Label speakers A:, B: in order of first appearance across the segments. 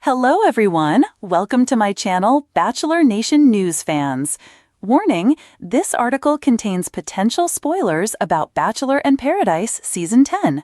A: Hello everyone! Welcome to my channel, Bachelor Nation News fans. Warning, this article contains potential spoilers about Bachelor in Paradise Season 10.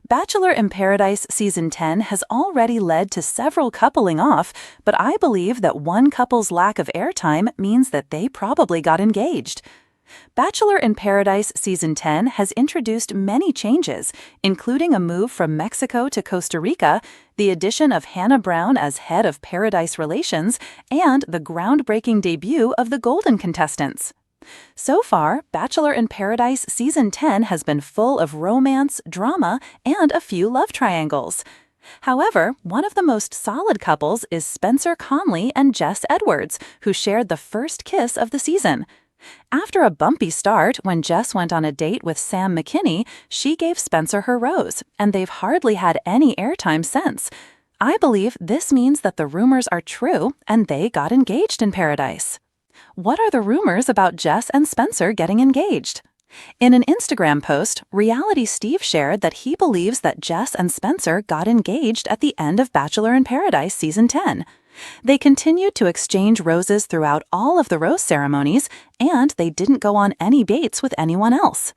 A: Bachelor in Paradise Season 10 has already led to several coupling off, but I believe that one couple's lack of airtime means that they probably got engaged. Bachelor in Paradise Season 10 has introduced many changes, including a move from Mexico to Costa Rica, the addition of Hannah Brown as head of Paradise Relations, and the groundbreaking debut of the Golden contestants. So far, Bachelor in Paradise Season 10 has been full of romance, drama, and a few love triangles. However, one of the most solid couples is Spencer Conley and Jess Edwards, who shared the first kiss of the season. After a bumpy start when Jess went on a date with Sam McKinney, she gave Spencer her rose, and they've hardly had any airtime since. I believe this means that the rumors are true and they got engaged in Paradise. What are the rumors about Jess and Spencer getting engaged? In an Instagram post, Reality Steve shared that he believes that Jess and Spencer got engaged at the end of Bachelor in Paradise Season 10. They continued to exchange roses throughout all of the rose ceremonies, and they didn't go on any dates with anyone else.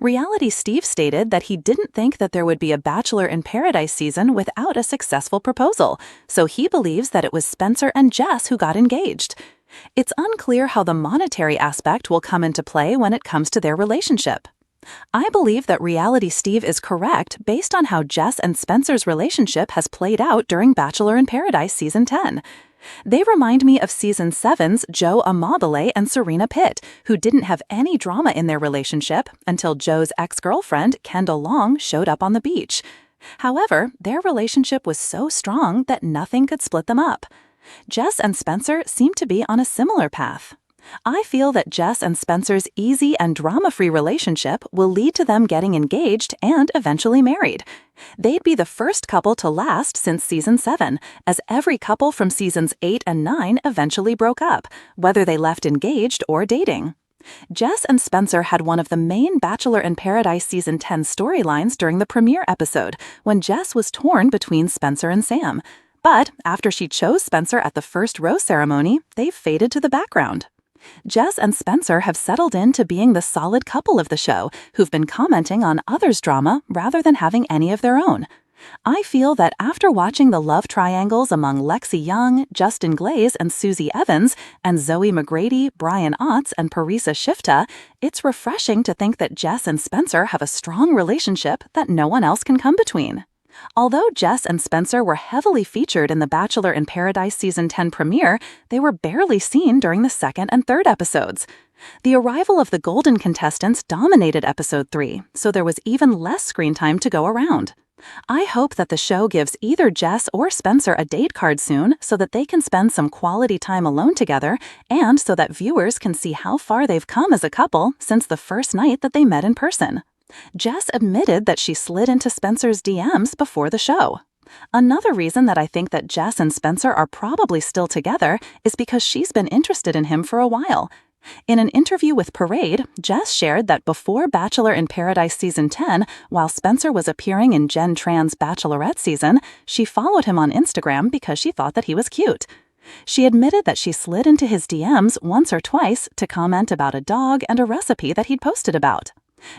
A: Reality Steve stated that he didn't think that there would be a Bachelor in Paradise season without a successful proposal, so he believes that it was Spencer and Jess who got engaged. It's unclear how the monetary aspect will come into play when it comes to their relationship. I believe that Reality Steve is correct based on how Jess and Spencer's relationship has played out during Bachelor in Paradise Season 10. They remind me of Season 7's Joe Amabile and Serena Pitt, who didn't have any drama in their relationship until Joe's ex-girlfriend, Kendall Long, showed up on the beach. However, their relationship was so strong that nothing could split them up. Jess and Spencer seem to be on a similar path. I feel that Jess and Spencer's easy and drama-free relationship will lead to them getting engaged and eventually married. They'd be the first couple to last since Season 7, as every couple from Seasons 8 and 9 eventually broke up, whether they left engaged or dating. Jess and Spencer had one of the main Bachelor in Paradise Season 10 storylines during the premiere episode, when Jess was torn between Spencer and Sam. But after she chose Spencer at the first rose ceremony, they've faded to the background. Jess and Spencer have settled into being the solid couple of the show, who've been commenting on others' drama rather than having any of their own. I feel that after watching the love triangles among Lexi Young, Justin Glaze, and Susie Evans, and Zoe McGrady, Brian Otts, and Parisa Shifta, it's refreshing to think that Jess and Spencer have a strong relationship that no one else can come between. Although Jess and Spencer were heavily featured in the Bachelor in Paradise Season 10 premiere, they were barely seen during the second and third episodes. The arrival of the Golden contestants dominated Episode 3, so there was even less screen time to go around. I hope that the show gives either Jess or Spencer a date card soon so that they can spend some quality time alone together, and so that viewers can see how far they've come as a couple since the first night that they met in person. Jess admitted that she slid into Spencer's DMs before the show. Another reason that I think that Jess and Spencer are probably still together is because she's been interested in him for a while. In an interview with Parade, Jess shared that before Bachelor in Paradise Season 10, while Spencer was appearing in Jen Tran's Bachelorette season, she followed him on Instagram because she thought that he was cute. She admitted that she slid into his DMs once or twice to comment about a dog and a recipe that he'd posted about.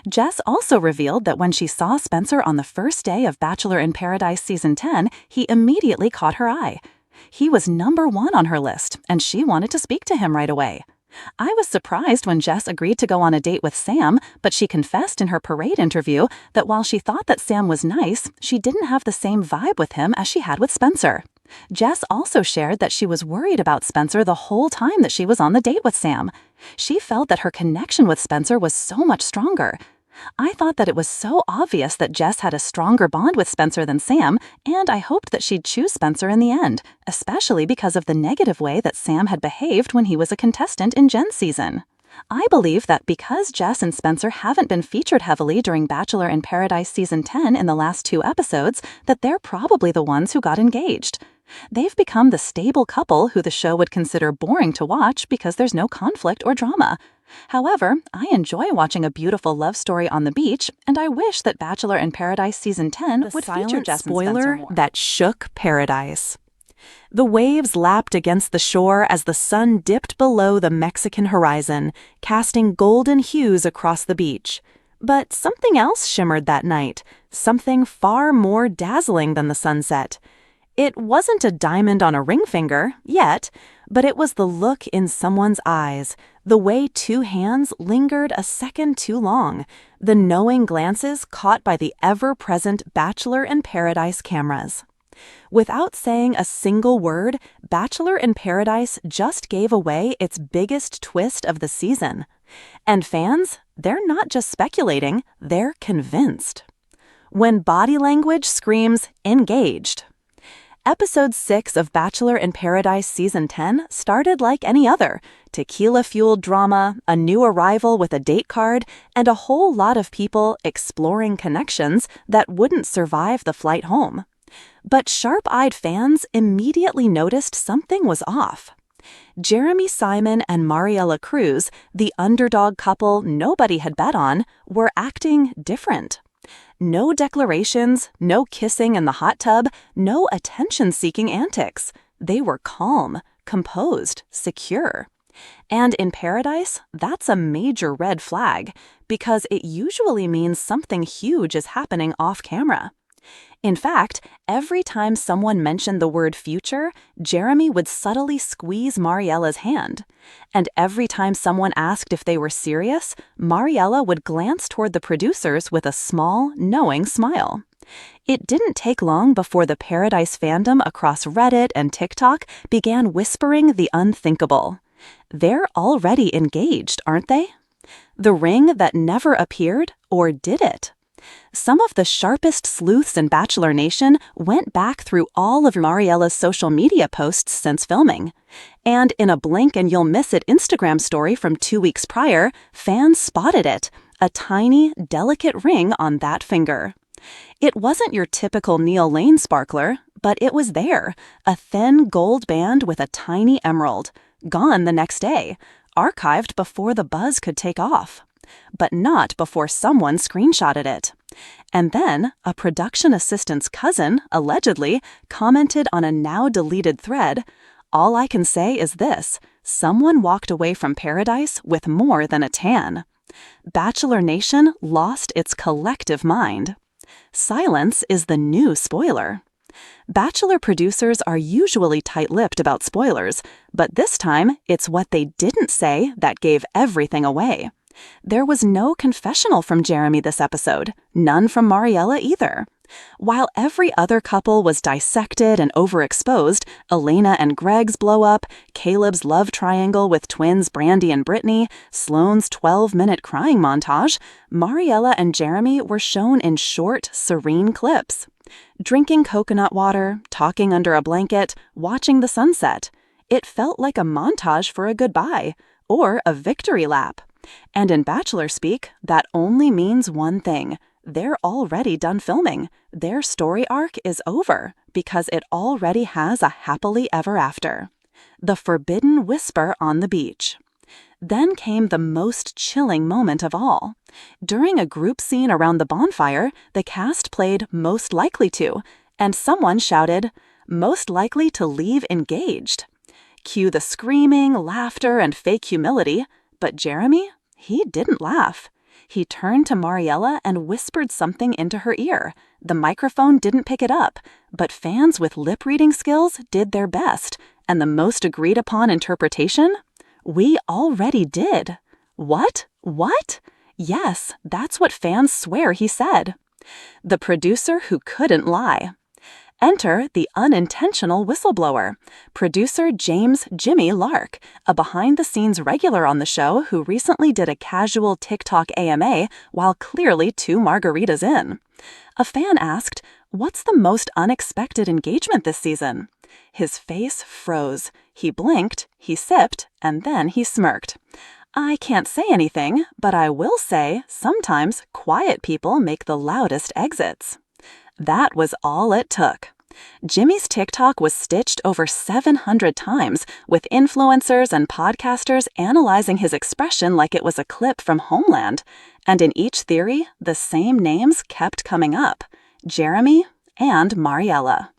A: Jess also revealed that when she saw Spencer on the first day of Bachelor in Paradise Season 10, he immediately caught her eye. He was #1 on her list, and she wanted to speak to him right away. I was surprised when Jess agreed to go on a date with Sam, but she confessed in her Parade interview that while she thought that Sam was nice, she didn't have the same vibe with him as she had with Spencer. Jess also shared that she was worried about Spencer the whole time that she was on the date with Sam. She felt that her connection with Spencer was so much stronger. I thought that it was so obvious that Jess had a stronger bond with Spencer than Sam, and I hoped that she'd choose Spencer in the end, especially because of the negative way that Sam had behaved when he was a contestant in Jen's season. I believe that because Jess and Spencer haven't been featured heavily during Bachelor in Paradise Season 10 in the last 2 episodes, that they're probably the ones who got engaged. They've become the stable couple who the show would consider boring to watch because there's no conflict or drama. However, I enjoy watching a beautiful love story on the beach, and I wish that Bachelor in Paradise Season 10 would feature Jess and Spencer more.
B: That shook Paradise.
A: The waves lapped against the shore as the sun dipped below the Mexican horizon, casting golden hues across the beach. But something else shimmered that night, something far more dazzling than the sunset. It wasn't a diamond on a ring finger, yet, but it was the look in someone's eyes, the way two hands lingered a second too long, the knowing glances caught by the ever-present Bachelor in Paradise cameras. Without saying a single word, Bachelor in Paradise just gave away its biggest twist of the season. And fans, they're not just speculating, they're convinced. When body language screams engaged. Episode 6 of Bachelor in Paradise Season 10 started like any other. Tequila-fueled drama, a new arrival with a date card, and a whole lot of people exploring connections that wouldn't survive the flight home. But sharp-eyed fans immediately noticed something was off. Jeremy Simon and Mariela Cruz, the underdog couple nobody had bet on, were acting different. No declarations, no kissing in the hot tub, no attention-seeking antics. They were calm, composed, secure. And in Paradise, that's a major red flag, because it usually means something huge is happening off-camera. In fact, every time someone mentioned the word future, Jeremy would subtly squeeze Mariela's hand. And every time someone asked if they were serious, Mariela would glance toward the producers with a small, knowing smile. It didn't take long before the Paradise fandom across Reddit and TikTok began whispering the unthinkable. They're already engaged, aren't they? The ring that never appeared, or did it? Some of the sharpest sleuths in Bachelor Nation went back through all of Mariela's social media posts since filming. And in a blink and you'll miss it Instagram story from 2 weeks prior, fans spotted it, a tiny, delicate ring on that finger. It wasn't your typical Neil Lane sparkler, but it was there, a thin gold band with a tiny emerald, gone the next day, archived before the buzz could take off. But not before someone screenshotted it. And then, a production assistant's cousin, allegedly, commented on a now-deleted thread, "All I can say is this, someone walked away from Paradise with more than a tan." Bachelor Nation lost its collective mind. Silence is the new spoiler. Bachelor producers are usually tight-lipped about spoilers, but this time, it's what they didn't say that gave everything away. There was no confessional from Jeremy this episode, none from Mariela either. While every other couple was dissected and overexposed, Elena and Greg's blow-up, Caleb's love triangle with twins Brandi and Brittany, Sloane's 12-minute crying montage, Mariela and Jeremy were shown in short, serene clips. Drinking coconut water, talking under a blanket, watching the sunset. It felt like a montage for a goodbye, or a victory lap. And in Bachelor speak, that only means one thing. They're already done filming. Their story arc is over because it already has a happily ever after. The forbidden whisper on the beach. Then came the most chilling moment of all. During a group scene around the bonfire, the cast played Most Likely To, and someone shouted, "Most likely to leave engaged." Cue the screaming, laughter, and fake humility. But Jeremy, he didn't laugh. He turned to Mariela and whispered something into her ear. The microphone didn't pick it up, but fans with lip-reading skills did their best, and the most agreed-upon interpretation? We already did. What? What? Yes, that's what fans swear he said. The producer who couldn't lie. Enter the unintentional whistleblower, producer James "Jimmy" Lark, a behind-the-scenes regular on the show who recently did a casual TikTok AMA while clearly 2 margaritas in. A fan asked, "What's the most unexpected engagement this season?" His face froze. He blinked, he sipped, and then he smirked. "I can't say anything, but I will say sometimes quiet people make the loudest exits." That was all it took. Jimmy's TikTok was stitched over 700 times, with influencers and podcasters analyzing his expression like it was a clip from Homeland. And in each theory, the same names kept coming up: Jeremy and Mariela.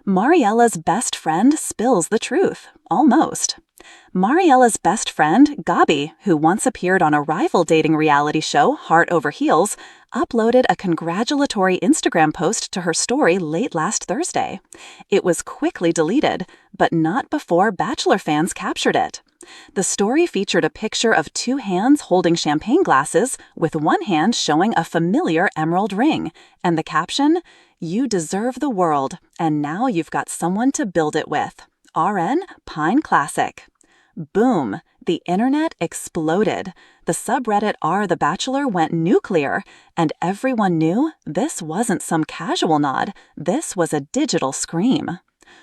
A: Mariella's best friend spills the truth. Almost. Mariella's best friend, Gabi, who once appeared on a rival dating reality show, Heart Over Heels, uploaded a congratulatory Instagram post to her story late last Thursday. It was quickly deleted, but not before Bachelor fans captured it. The story featured a picture of two hands holding champagne glasses, with one hand showing a familiar emerald ring, and the caption, "You deserve the world, and now you've got someone to build it with. RN Pine Classic." Boom! The internet exploded. The subreddit r/The Bachelor went nuclear, and everyone knew this wasn't some casual nod, this was a digital scream.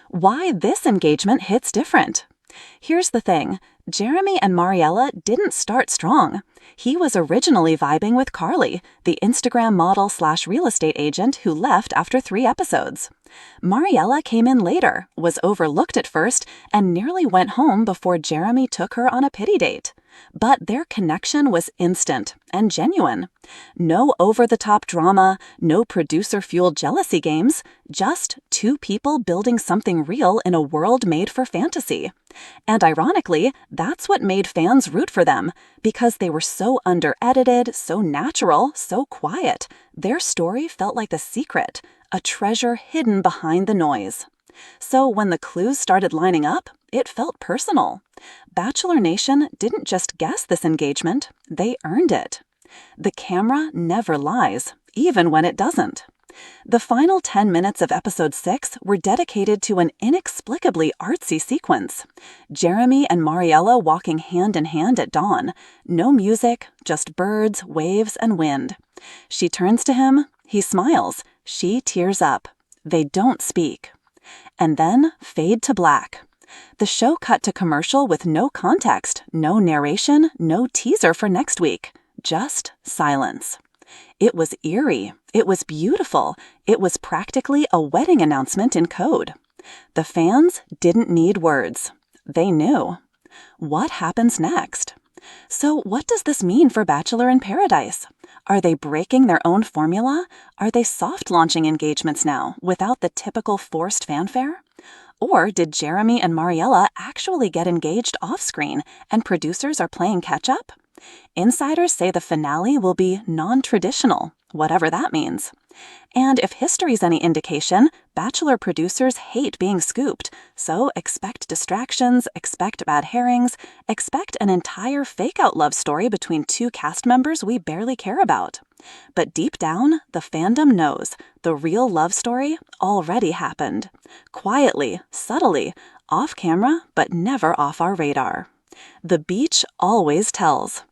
A: Why this engagement hits different? Here's the thing, Jeremy and Mariella didn't start strong. He was originally vibing with Carly, the Instagram model/real estate agent who left after 3 episodes. Mariella came in later, was overlooked at first, and nearly went home before Jeremy took her on a pity date. But their connection was instant and genuine. No over-the-top drama, no producer-fueled jealousy games, just two people building something real in a world made for fantasy. And ironically, that's what made fans root for them, because they were so under-edited, so natural, so quiet. Their story felt like the secret, a treasure hidden behind the noise. So when the clues started lining up, it felt personal. Bachelor Nation didn't just guess this engagement, they earned it. The camera never lies, even when it doesn't. The final 10 minutes of episode 6 were dedicated to an inexplicably artsy sequence. Jeremy and Mariella walking hand in hand at dawn. No music, just birds, waves, and wind. She turns to him, he smiles, she tears up. They don't speak. And then fade to black. The show cut to commercial with no context, no narration, no teaser for next week. Just silence. It was eerie. It was beautiful. It was practically a wedding announcement in code. The fans didn't need words. They knew. What happens next? So what does this mean for Bachelor in Paradise? Are they breaking their own formula? Are they soft-launching engagements now, without the typical forced fanfare? Or did Jeremy and Mariella actually get engaged off-screen, and producers are playing catch-up? Insiders say the finale will be non-traditional, whatever that means. And if history's any indication, Bachelor producers hate being scooped, so expect distractions, expect bad herrings, expect an entire fake-out love story between two cast members we barely care about. But deep down, the fandom knows the real love story already happened. Quietly, subtly, off-camera, but never off our radar. The beach always tells.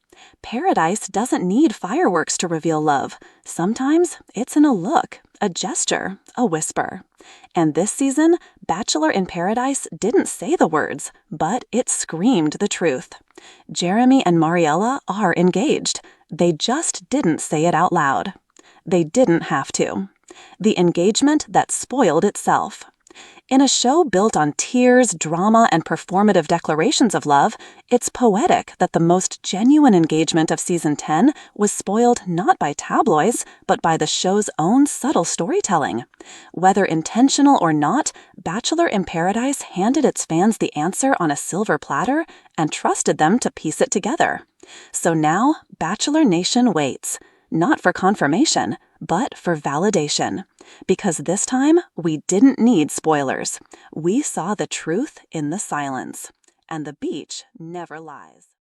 A: Paradise doesn't need fireworks to reveal love. Sometimes it's in a look, a gesture, a whisper. And this season, Bachelor in Paradise didn't say the words, but it screamed the truth. Jeremy and Mariella are engaged. They just didn't say it out loud. They didn't have to. The engagement that spoiled itself. In a show built on tears, drama, and performative declarations of love, it's poetic that the most genuine engagement of season 10 was spoiled not by tabloids, but by the show's own subtle storytelling. Whether intentional or not, Bachelor in Paradise handed its fans the answer on a silver platter and trusted them to piece it together. So now, Bachelor Nation waits. Not for confirmation, but for validation. Because this time, we didn't need spoilers. We saw the truth in the silence. And the beach never lies.